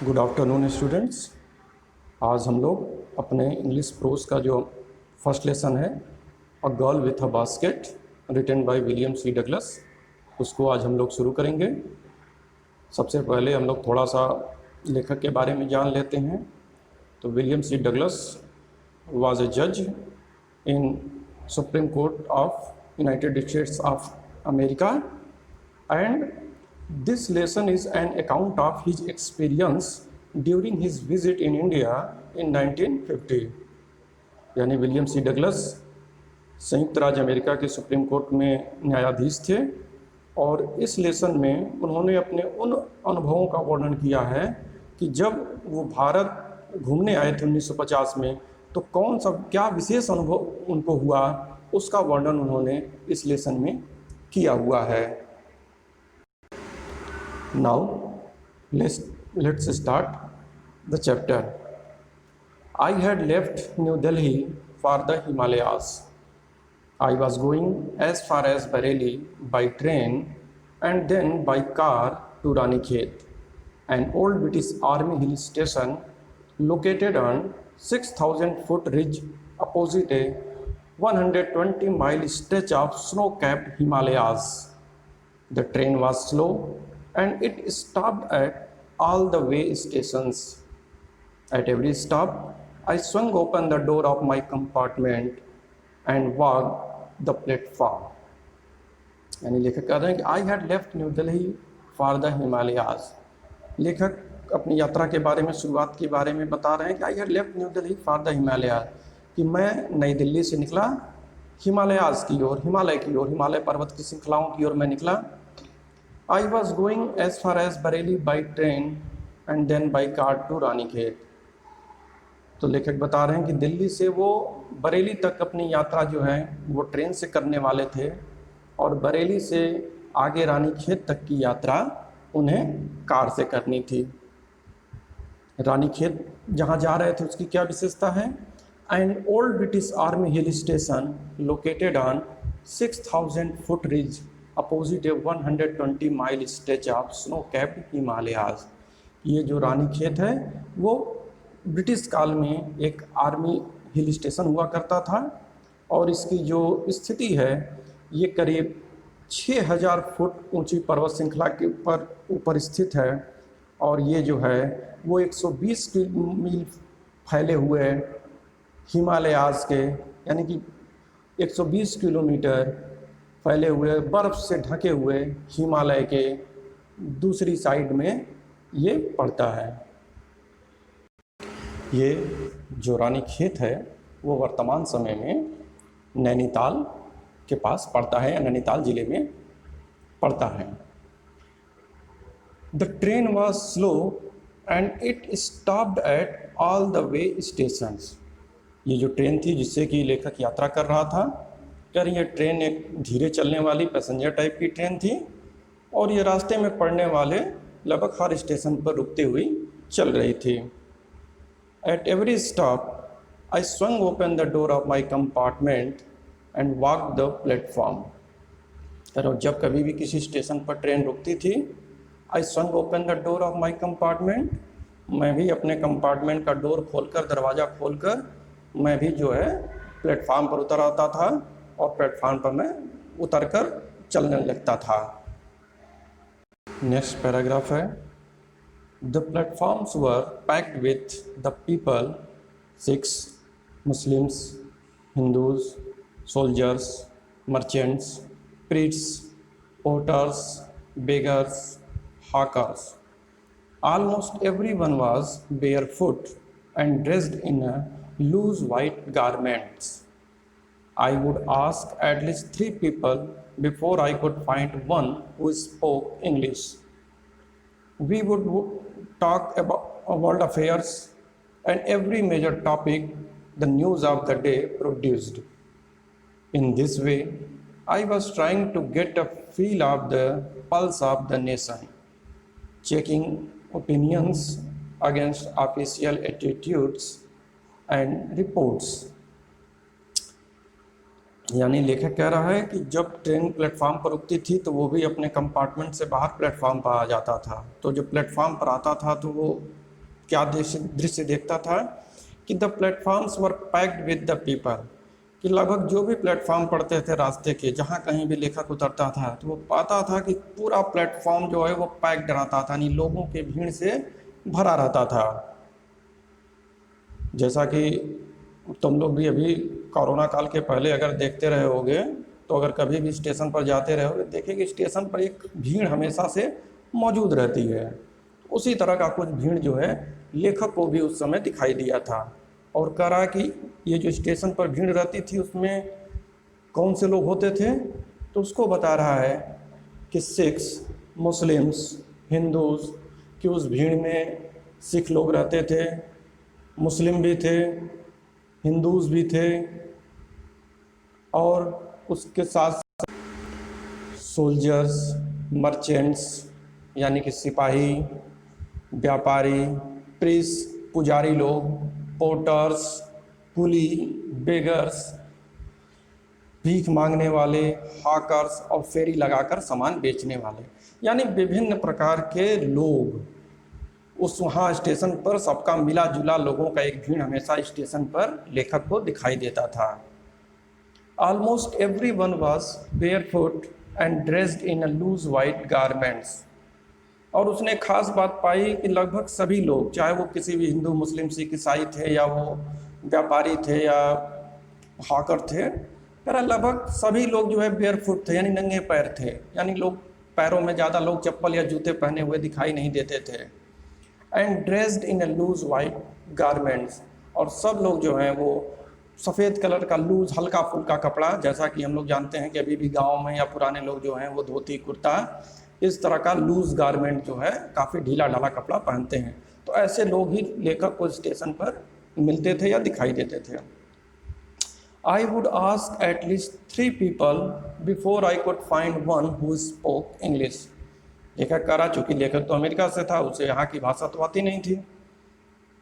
Good afternoon students. आज हम लोग अपने इंग्लिश प्रोज का जो फर्स्ट लेसन है a girl with a basket written by William C Douglas, उसको आज हम लोग शुरू करेंगे। सबसे पहले हम लोग थोड़ा सा लेखक के बारे में जान लेते हैं। तो William C Douglas was a जज in Supreme Court of United States of America and this lesson is an account of his experience during his visit in India in 1950। यानी विलियम सी डगलस संयुक्त राज्य America के supreme court में न्यायाधीश थे और इस लेसन में उन्होंने अपने उन अनुभवों का वर्णन किया है कि जब वो भारत घूमने आए थे 1950 में, तो कौन सा क्या विशेष अनुभव उनको हुआ, उसका वर्णन उन्होंने इस लेसन में किया हुआ है। Now let's start the chapter. I had left New Delhi for the Himalayas. I was going as far as Bareilly by train and then by car to Ranikhet, an old British Army hill station located on 6,000-foot ridge opposite a 120-mile stretch of snow-capped Himalayas. The train was slow and it stopped at all the way stations. At every stop, I swung open the door of my compartment and walked the platform. यानी लेखक कह रहे हैं कि I had left new Delhi for the Himalayas. लेखक अपनी यात्रा के बारे में, शुरुआत के बारे में बता रहे हैं कि I had left new Delhi for the Himalayas, कि मैं नई दिल्ली से निकला हिमालयाज की ओर, हिमालय की ओर, हिमालय पर्वत की श्रृंखलाओं की ओर मैं निकला। I was going as far as Bareilly by train and then by car to Ranikhet. तो लेखक बता रहे हैं कि दिल्ली से वो बरेली तक अपनी यात्रा जो है वो ट्रेन से करने वाले थे और बरेली से आगे रानीखेत तक की यात्रा उन्हें कार से करनी थी। रानीखेत जहाँ जा रहे थे उसकी क्या विशेषता है? An old British Army hill station located on 6,000 foot ridge opposite a 120-mile stretch of snow-capped Himalayas। ये जो रानीखेत है वो ब्रिटिश काल में एक आर्मी हिल स्टेशन हुआ करता था और इसकी जो स्थिति है ये करीब 6,000 फुट ऊंची पर्वत श्रृंखला के ऊपर स्थित है और ये जो है वो 120 मील फैले हुए हिमालयाज के, यानी कि 120 किलोमीटर फैले हुए बर्फ़ से ढके हुए हिमालय के दूसरी साइड में ये पड़ता है। ये जो रानीखेत है वो वर्तमान समय में नैनीताल के पास पड़ता है, नैनीताल ज़िले में पड़ता है। The train was slow and it stopped at all the way stations. ये जो ट्रेन थी जिससे कि लेखक यात्रा कर रहा था, यार ये ट्रेन एक धीरे चलने वाली पैसेंजर टाइप की ट्रेन थी और ये रास्ते में पड़ने वाले लगभग हर स्टेशन पर रुकती हुई चल रही थी। At every stop I swung open the door of my compartment and walk the platform. और जब कभी भी किसी स्टेशन पर ट्रेन रुकती थी, I swung open the door of my compartment, मैं भी अपने कंपार्टमेंट का डोर खोलकर, दरवाज़ा खोलकर मैं भी जो है प्लेटफॉर्म पर उतर आता था और प्लेटफॉर्म पर मैं उतरकर चलने लगता था। नेक्स्ट पैराग्राफ है, the platforms were packed with the people, Sikhs, Muslims, Hindus, soldiers, merchants, priests, porters, beggars, hawkers. Almost everyone was barefoot and dressed in loose white garments. I would ask at least 3 people before I could find one who spoke English. We would talk about world affairs and every major topic the news of the day produced. In this way, I was trying to get a feel of the pulse of the nation, checking opinions against official attitudes and reports. यानी लेखक कह रहा है कि जब train platform पर रुकती थी तो वो भी अपने कंपार्टमेंट से बाहर प्लेटफॉर्म पर आ जाता था। तो जब प्लेटफॉर्म पर आता था तो वो क्या दृश्य देखता था कि the platforms were packed with the people, कि लगभग जो भी प्लेटफॉर्म पड़ते थे रास्ते के, जहाँ कहीं भी लेखक उतरता था तो वो पाता था कि पूरा प्लेटफॉर्म जो है वो पैक्ड रहता था, यानी लोगों के भीड़ से भरा रहता था। जैसा कि तुम लोग भी अभी कोरोना काल के पहले अगर देखते रहे होगे, तो अगर कभी भी स्टेशन पर जाते रहे होगे, देखें कि स्टेशन पर एक भीड़ हमेशा से मौजूद रहती है। उसी तरह का कुछ भीड़ जो है लेखक को भी उस समय दिखाई दिया था, और कह रहा कि ये जो स्टेशन पर भीड़ रहती थी उसमें कौन से लोग होते थे, तो उसको बता रहा है कि सिख्स, मुस्लिम्स, हिंदूज़, कि उस भीड़ में सिख लोग रहते थे, मुस्लिम भी थे, हिंदूज़ भी थे, और उसके साथ सोल्जर्स, मर्चेंट्स यानी कि सिपाही, व्यापारी, प्रीस्ट, पुजारी लोग, पोर्टर्स, कुली, बेगर्स, भीख मांगने वाले, हॉकर्स और फेरी लगाकर सामान बेचने वाले, यानी विभिन्न प्रकार के लोग उस वहाँ स्टेशन पर, सबका मिला जुला लोगों का एक भीड़ हमेशा स्टेशन पर लेखक को दिखाई देता था। Almost everyone was barefoot and dressed in a loose white garments, और उसने खास बात पाई कि लगभग सभी लोग, चाहे वो किसी भी हिंदू, मुस्लिम, सिख, ईसाई थे, या वो व्यापारी थे, या हॉकर थे, लगभग सभी लोग जो है बेयरफुट थे, यानी नंगे पैर थे, यानी लोग पैरों में ज़्यादा लोग चप्पल या जूते पहने हुए दिखाई नहीं देते थे। And dressed in a loose white garments, और सब लोग जो हैं वो सफ़ेद कलर का लूज हल्का फुल्का कपड़ा, जैसा कि हम लोग जानते हैं कि अभी भी गाँव में या पुराने लोग जो हैं वो धोती कुर्ता इस तरह का लूज गारमेंट जो है काफ़ी ढीला ढाला कपड़ा पहनते हैं। तो ऐसे लोग ही लेखक को स्टेशन पर मिलते थे या दिखाई देते थे। I would ask at least 3 people before I could find one who spoke English. लेखक कह रहा, चूँकि लेखक तो अमेरिका से था, उसे यहाँ की भाषा तो आती नहीं थी,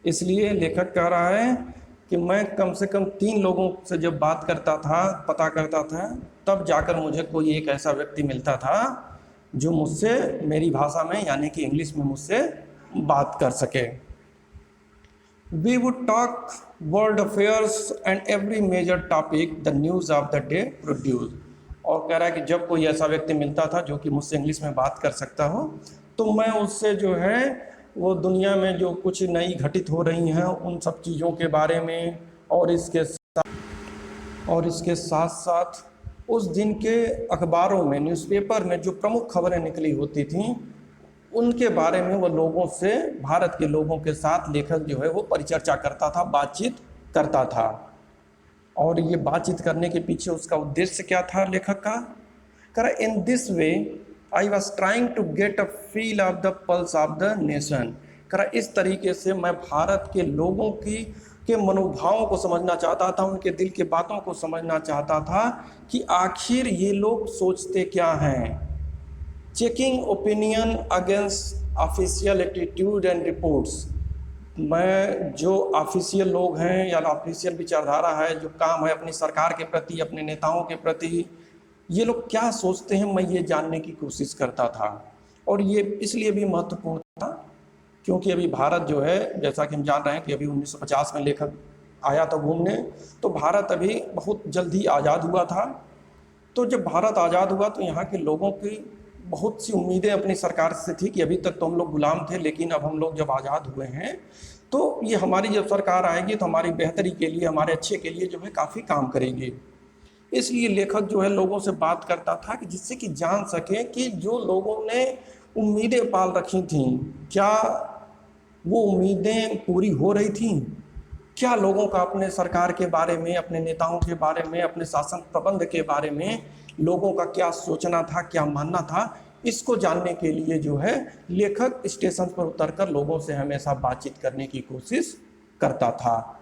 इसलिए लेखक कह रहा है कि मैं कम से कम 3 लोगों से जब बात करता था, पता करता था, तब जाकर मुझे कोई एक ऐसा व्यक्ति मिलता था जो मुझसे मेरी भाषा में यानी कि इंग्लिश में मुझसे बात कर सके। We would talk world affairs and every major topic the news of the day produced. और कह रहा है कि जब कोई ऐसा व्यक्ति मिलता था जो कि मुझसे इंग्लिश में बात कर सकता हो, तो मैं उससे जो है वो दुनिया में जो कुछ नई घटित हो रही हैं उन सब चीज़ों के बारे में, और इसके साथ साथ उस दिन के अखबारों में, न्यूज़पेपर में जो प्रमुख खबरें निकली होती थीं उनके बारे में वो लोगों से, भारत के लोगों के साथ लेखक जो है वो परिचर्चा करता था, बातचीत करता था। और ये बातचीत करने के पीछे उसका उद्देश्य क्या था लेखक का? कह in this way I was trying to get a feel of the pulse of the nation. कह इस तरीके से मैं भारत के लोगों के मनोभावों को समझना चाहता था, उनके दिल के बातों को समझना चाहता था कि आखिर ये लोग सोचते क्या हैं। Checking opinion against official attitude and reports. मैं जो ऑफिशियल लोग हैं या ऑफिशियल विचारधारा है, जो काम है अपनी सरकार के प्रति, अपने नेताओं के प्रति, ये लोग क्या सोचते हैं, मैं ये जानने की कोशिश करता था। और ये इसलिए भी महत्वपूर्ण था क्योंकि अभी भारत जो है, जैसा कि हम जान रहे हैं कि अभी 1950 में लेखक आया था घूमने, तो भारत अभी बहुत जल्द ही आज़ाद हुआ था। तो जब भारत आज़ाद हुआ तो यहाँ के लोगों की बहुत सी उम्मीदें अपनी सरकार से थी कि अभी तक तो हम लोग गुलाम थे, लेकिन अब हम लोग जब आज़ाद हुए हैं तो ये हमारी जब सरकार आएगी तो हमारी बेहतरी के लिए, हमारे अच्छे के लिए जो है काफ़ी काम करेगी। इसलिए लेखक जो है लोगों से बात करता था कि जिससे कि जान सके कि जो लोगों ने उम्मीदें पाल रखी थीं, क्या वो उम्मीदें पूरी हो रही थीं, क्या लोगों का अपने सरकार के बारे में, अपने नेताओं के बारे में, अपने शासन प्रबंध के बारे में लोगों का क्या सोचना था, क्या मानना था। इसको जानने के लिए जो है लेखक स्टेशन पर उतरकर लोगों से हमेशा बातचीत करने की कोशिश करता था।